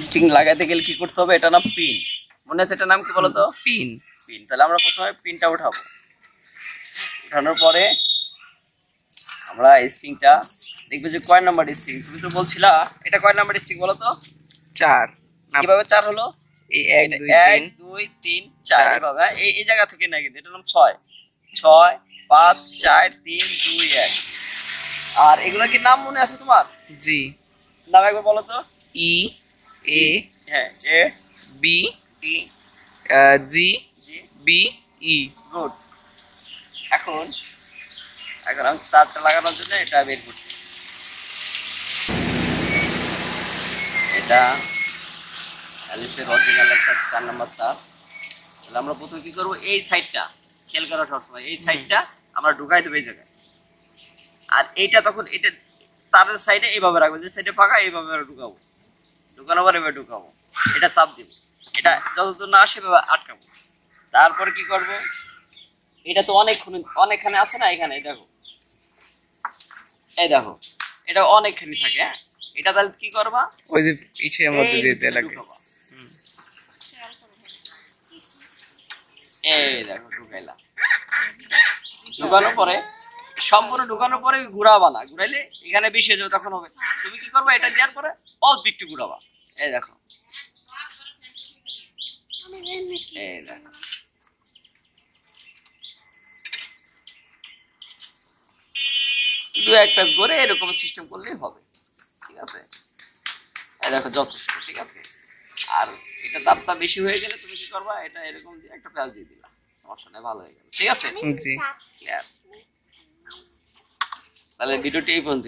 String লাগাতে গেলে কি করতে হবে? এটা নাম পিন, মনে আছে এটার নাম কি বলতো? পিন। পিন। তাহলে আমরা প্রথমে পিনটা উঠাবো, উঠানোর পরে আমরা স্ট্রিংটা দেখবে যে কয় নাম্বার স্ট্রিং, তুমি তো বলছিলা এটা কয় নাম্বার স্ট্রিং বলো তো? 4। কিভাবে 4 হলো? এই 1 1 2 3 4 এভাবে এই জায়গা থেকে না, কিন্তু এটা নাম 6 6 5 4 3 2 1। আর এগুলো কি নাম মনে আছে তোমার? জি। নাম একবার বলো তো। ই এ, হ্যাঁ, A B, T G, G, B, E. Good. এখন এখন আমি তারটা লাগানোর জন্য এটা বের করতেছি। এটা অ্যালিসের অরিজিনাল একটা 4 নাম্বার তার। তাহলে আমরা প্রথমে কি করব, এই সাইডটা খেয়াল করা সবসময়, এই সাইডটা আমরা ঢুকাই দেবো এই জায়গায়। আর এইটা তখন এটা তারের সাইডে এইভাবে রাখবো, যে সাইডে ফাঁকা এইভাবে ঢুকাবো, ঢুকানোর পর এভাবে ঢুকাবো, এটা চাপ দিব, এটা যতদূর না আসে এভাবে আটকাবো। তারপরে কি করব, এটা তো অনেকখানে আছে না, এখানে দেখো, এই দেখো এটা অনেকখানি থাকে। হ্যাঁ, এটা তাহলে কি করবা, ওই যে ইটের মধ্যে দিতে লাগে। এই দেখো ঢুকাইলাম, ঢুকানোর পরে সম্পূর্ণ ঢুকানোর পরে ঘুরাবা না, ঘুরাইলে এখানে বেশি হয়ে যাবে, তখন হবে তুমি কি করবা, এটা দেওয়ার পরে অল্প একটু ঘুরাবা। এই দেখো, এই দেখো, দু এক প্যাচ করে এরকম সিস্টেম করলেই হবে, ঠিক আছে? এই দেখো যথেষ্ট, ঠিক আছে? আর এটা দামটা বেশি হয়ে গেলে তুমি কি করবা, এটা এরকম দিয়ে একটা প্যাচ দিয়ে দিলা, সমস্যা নেই, ভালো হয়ে গেল, ঠিক আছে? জি। তাহলে ভিডিওটি এই পর্যন্ত।